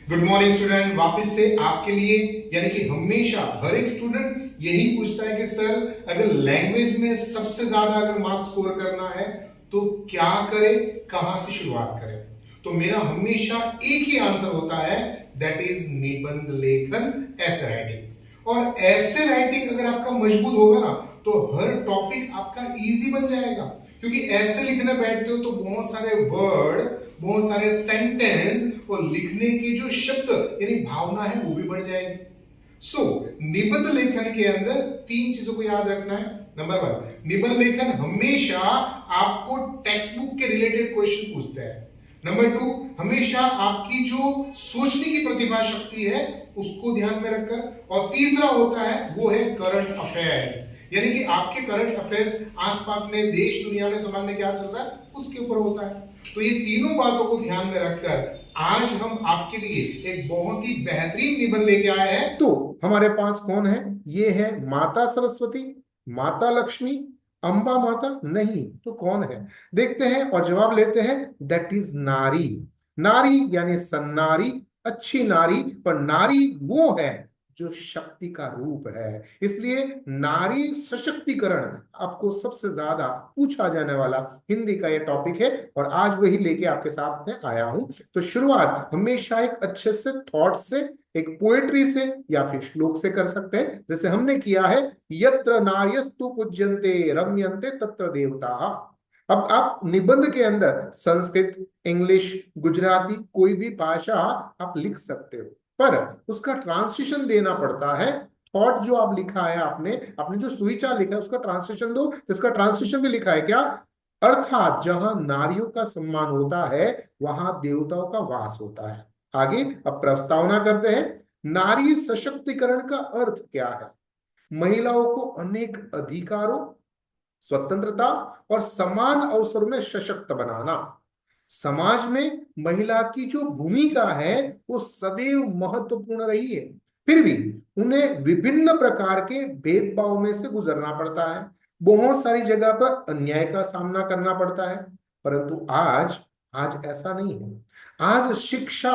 Good morning student. वापस से आपके लिए यानी कि हमेशा हर एक स्टूडेंट यही पूछता है कि सर अगर लैंग्वेज में सबसे ज्यादा अगर मार्क्स स्कोर करना है तो क्या करे, कहां से शुरुआत करें। तो मेरा हमेशा एक ही आंसर होता है, दैट इज निबंध लेखन, ऐसे राइटिंग। और ऐसे राइटिंग अगर आपका मजबूत होगा ना तो हर टॉपिक आपका इजी बन जाएगा, क्योंकि ऐसे लिखने बैठते हो तो बहुत सारे वर्ड, बहुत सारे सेंटेंस और लिखने के जो शब्द यानी भावना है वो भी बढ़ जाएगी। सो निबंध लेखन के अंदर तीन चीजों को याद रखना है। नंबर वन, निबंध लेखन हमेशा आपको टेक्स्ट बुक के रिलेटेड क्वेश्चन पूछता है। नंबर टू, हमेशा आपकी जो सोचने की प्रतिभा शक्ति है उसको ध्यान में रखकर। और तीसरा होता है वो है करंट अफेयर्स, यानी कि आपके करंट अफेयर्स आसपास में, देश दुनिया में, समाज में क्या चल रहा है उसके ऊपर होता है। तो ये तीनों बातों को ध्यान में रखकर आज हम आपके लिए एक बहुत ही बेहतरीन निबंध लेके आए हैं। तो हमारे पास कौन है? ये है माता सरस्वती, माता लक्ष्मी, अंबा माता? नहीं तो कौन है? देखते हैं और जवाब लेते हैं। दैट इज नारी। नारी यानी सन्नारी, अच्छी नारी। पर नारी वो है जो शक्ति का रूप है, इसलिए नारी सशक्तिकरण आपको सबसे ज्यादा पूछा जाने वाला हिंदी का ये टॉपिक है और आज वही लेके आपके साथ में आया हूं। तो शुरुआत हमेशा एक अच्छे से थॉट से, एक पोएट्री से या फिर श्लोक से कर सकते हैं, जैसे हमने किया है, यत्र नार्यस्तु पूज्यन्ते रम्यन्ते तत्र देवताः। अब आप निबंध के अंदर संस्कृत, इंग्लिश, गुजराती कोई भी भाषा आप लिख सकते हो, पर उसका ट्रांसलेशन देना पड़ता है। थॉट जो आप लिखा है, आपने आपने जो सुविचार लिखा है उसका ट्रांसलेशन दो। इसका ट्रांसलेशन भी लिखा है क्या? अर्थात जहां नारियों का सम्मान होता है वहां देवताओं का वास होता है। आगे अब प्रस्तावना करते हैं। नारी सशक्तिकरण का अर्थ क्या है? महिलाओं को अनेक अधिकारों, स्वतंत्रता और समान अवसर में सशक्त बनाना। समाज में महिला की जो भूमिका है वो सदैव महत्वपूर्ण रही है, फिर भी उन्हें विभिन्न प्रकार के भेदभाव में से गुजरना पड़ता है। बहुत सारी जगह पर अन्याय का सामना करना पड़ता है, परंतु आज आज ऐसा नहीं है। आज शिक्षा,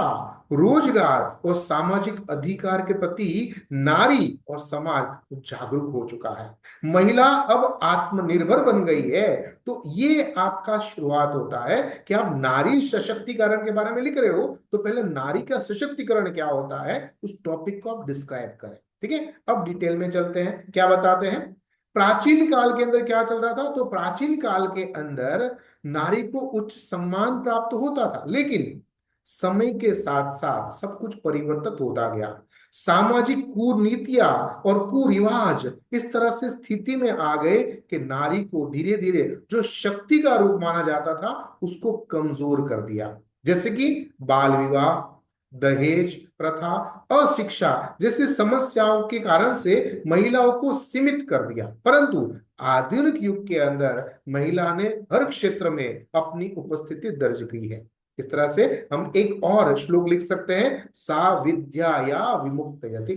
रोजगार और सामाजिक अधिकार के प्रति नारी और समाज जागरूक हो चुका है। महिला अब आत्मनिर्भर बन गई है। तो ये आपका शुरुआत होता है कि आप नारी सशक्तिकरण के बारे में लिख रहे हो तो पहले नारी का सशक्तिकरण क्या होता है उस टॉपिक को आप डिस्क्राइब करें। ठीक है, अब डिटेल में चलते हैं, क्या बताते हैं। प्राचीन काल के अंदर क्या चल रहा था? तो प्राचीन काल के अंदर नारी को उच्च सम्मान प्राप्त होता था, लेकिन समय के साथ साथ सब कुछ परिवर्तित होता गया। सामाजिक कुनीतियां और कुरिवाज इस तरह से स्थिति में आ गए कि नारी को धीरे धीरे जो शक्ति का रूप माना जाता था उसको कमजोर कर दिया, जैसे कि बाल विवाह, दहेज प्रथा, अशिक्षा जैसी समस्याओं के कारण से महिलाओं को सीमित कर दिया। परंतु आधुनिक युग के अंदर महिला ने हर क्षेत्र में अपनी उपस्थिति दर्ज की है। इस तरह से हम एक और श्लोक लिख सकते हैं, सा विद्याया विमुक्तयति,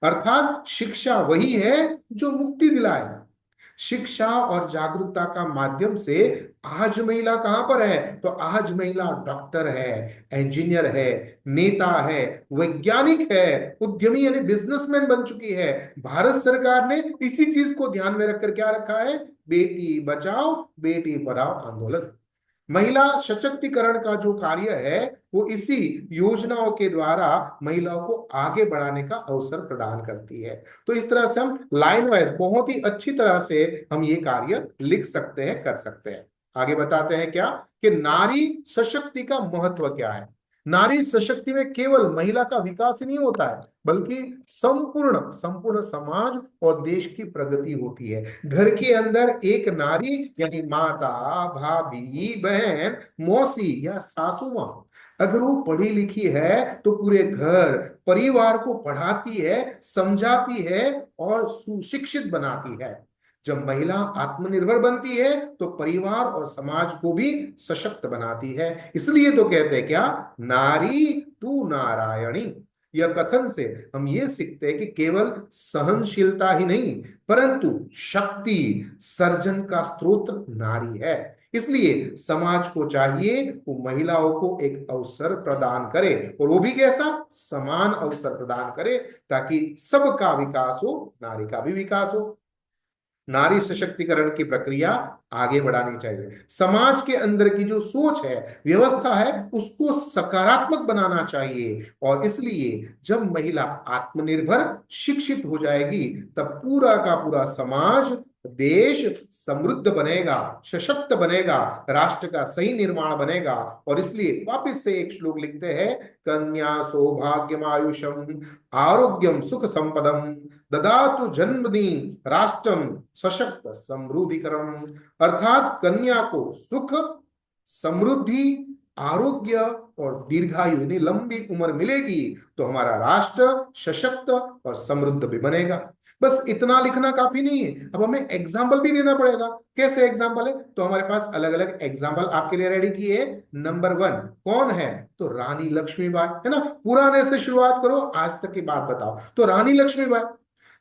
अर्थात शिक्षा वही है जो मुक्ति दिलाए। शिक्षा और जागरूकता का माध्यम से आज महिला कहां पर है? तो आज महिला डॉक्टर है, इंजीनियर है, नेता है, वैज्ञानिक है, उद्यमी यानी बिजनेसमैन बन चुकी है। भारत सरकार ने इसी चीज को ध्यान में रखकर क्या रखा है? बेटी बचाओ बेटी पढ़ाओ आंदोलन। महिला सशक्तिकरण का जो कार्य है वो इसी योजनाओं के द्वारा महिलाओं को आगे बढ़ाने का अवसर प्रदान करती है। तो इस तरह से हम लाइन वाइज बहुत ही अच्छी तरह से हम ये कार्य लिख सकते हैं, कर सकते हैं। आगे बताते हैं क्या कि नारी सशक्ति का महत्व क्या है। नारी सशक्ति में केवल महिला का विकास ही नहीं होता है, बल्कि संपूर्ण संपूर्ण समाज और देश की प्रगति होती है। घर के अंदर एक नारी यानी माता, भाभी, बहन, मौसी या सासू मां अगर वो पढ़ी लिखी है तो पूरे घर परिवार को पढ़ाती है, समझाती है और सुशिक्षित बनाती है। जब महिला आत्मनिर्भर बनती है तो परिवार और समाज को भी सशक्त बनाती है। इसलिए तो कहते हैं क्या, नारी तू नारायणी। यह कथन से हम ये सीखते हैं कि केवल सहनशीलता ही नहीं परंतु शक्ति, सर्जन का स्रोत नारी है। इसलिए समाज को चाहिए वो महिलाओं को एक अवसर प्रदान करे, और वो भी कैसा, समान अवसर प्रदान करे, ताकि सबका विकास हो, नारी का भी विकास हो। नारी सशक्तिकरण की प्रक्रिया आगे बढ़ानी चाहिए। समाज के अंदर की जो सोच है, व्यवस्था है, उसको सकारात्मक बनाना चाहिए। और इसलिए जब महिला आत्मनिर्भर शिक्षित हो जाएगी, तब पूरा का पूरा समाज, देश समृद्ध बनेगा, सशक्त बनेगा, राष्ट्र का सही निर्माण बनेगा। और इसलिए वापस से एक श्लोक लिखते हैं, कन्या सौभाग्यमायुषम आरोग्यम सुख संपदम ददातु जन्मनि राष्ट्रम सशक्त समृद्धिकरण। अर्थात कन्या को सुख, समृद्धि, आरोग्य और दीर्घायु यानी लंबी उम्र मिलेगी, तो हमारा राष्ट्र सशक्त और समृद्ध भी बनेगा। बस इतना लिखना काफी नहीं है, अब हमें एग्जाम्पल भी देना पड़ेगा। कैसे एग्जाम्पल है, तो हमारे पास अलग अलग एग्जाम्पल आपके लिए रेडी किए। नंबर 1 कौन है, तो रानी लक्ष्मीबाई, है ना। पुराने से शुरुआत करो, आज तक की बात बताओ। तो रानी लक्ष्मीबाई,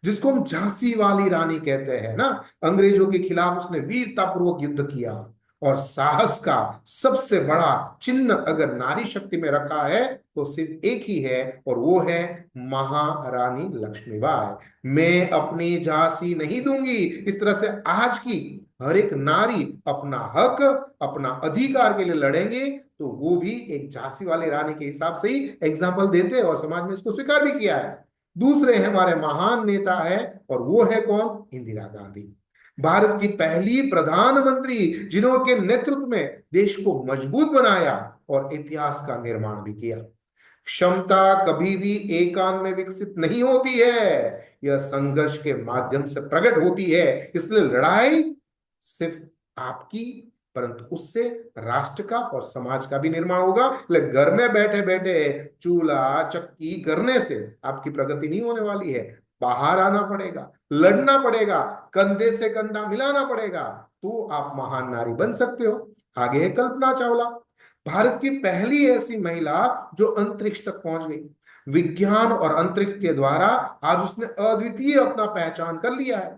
जिसको हम झांसी वाली रानी कहते हैं ना, अंग्रेजों के खिलाफ उसने वीरतापूर्वक युद्ध किया, और साहस का सबसे बड़ा चिन्ह अगर नारी शक्ति में रखा है तो सिर्फ एक ही है, और वो है महारानी लक्ष्मीबाई। मैं अपनी झांसी नहीं दूंगी। इस तरह से आज की हर एक नारी अपना हक, अपना अधिकार के लिए लड़ेंगे, तो वो भी एक झांसी वाली रानी के हिसाब से ही एग्जाम्पल देते हैं, और समाज में इसको स्वीकार भी किया है। दूसरे हमारे महान नेता है, और वो है कौन, इंदिरा गांधी, भारत की पहली प्रधानमंत्री, जिन्होंने नेतृत्व में देश को मजबूत बनाया और इतिहास का निर्माण भी किया। क्षमता कभी भी एकांत में विकसित नहीं होती है, यह संघर्ष के माध्यम से प्रकट होती है। इसलिए लड़ाई सिर्फ आपकी, परंतु उससे राष्ट्र का और समाज का भी निर्माण होगा। इसलिए घर में बैठे बैठे चूल्हा चक्की करने से आपकी प्रगति नहीं होने वाली है, बाहर आना पड़ेगा, लड़ना पड़ेगा, कंधे से कंधा मिलाना पड़ेगा, तो आप महान नारी बन सकते हो। आगे है कल्पना चावला, भारत की पहली ऐसी महिला जो अंतरिक्ष तक पहुंच गई। विज्ञान और अंतरिक्ष के द्वारा आज उसने अद्वितीय अपना पहचान कर लिया है।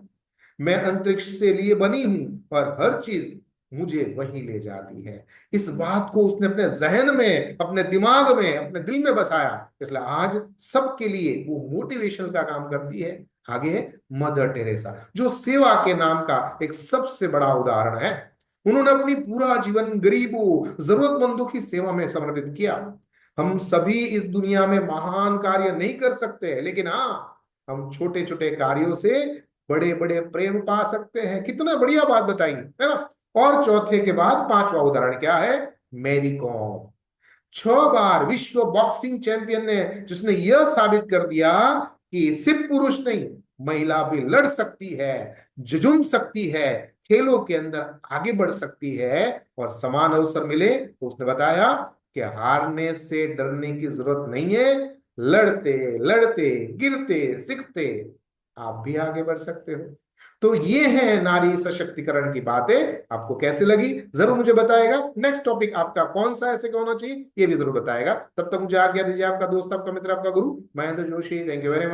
मैं अंतरिक्ष से लिए बनी हूं और हर चीज मुझे वहीं ले जाती है। इस बात को उसने अपने जहन में, अपने दिमाग में, अपने दिल में बसाया, इसलिए आज सबके लिए वो मोटिवेशन का काम करती है। आगे है मदर टेरेसा, जो सेवा के नाम का एक सबसे बड़ा उदाहरण है। उन्होंने अपनी पूरा जीवन गरीबों, जरूरतमंदों की सेवा में समर्पित किया। हम सभी इस दुनिया में महान कार्य नहीं कर सकते, लेकिन हाँ, हम छोटे छोटे कार्यों से बड़े बड़े प्रेम पा सकते हैं। कितना बढ़िया बात बताई, है ना। और चौथे के बाद पांचवा उदाहरण क्या है, मैरी कॉम, 6 बार विश्व बॉक्सिंग चैंपियन ने, जिसने यह साबित कर दिया कि सिर्फ पुरुष नहीं, महिला भी लड़ सकती है, जुझुम सकती है, खेलों के अंदर आगे बढ़ सकती है, और समान अवसर मिले तो उसने बताया कि हारने से डरने की जरूरत नहीं है, लड़ते लड़ते गिरते सीखते आप भी आगे बढ़ सकते हो। तो ये है नारी सशक्तिकरण की बातें। आपको कैसे लगी जरूर मुझे बताएगा। नेक्स्ट टॉपिक आपका कौन सा ऐसे होना चाहिए ये भी जरूर बताएगा। तब तक मुझे आज्ञा दीजिए, आपका दोस्त, आपका मित्र, आपका गुरु Mahendra Joshi. Thank you very much.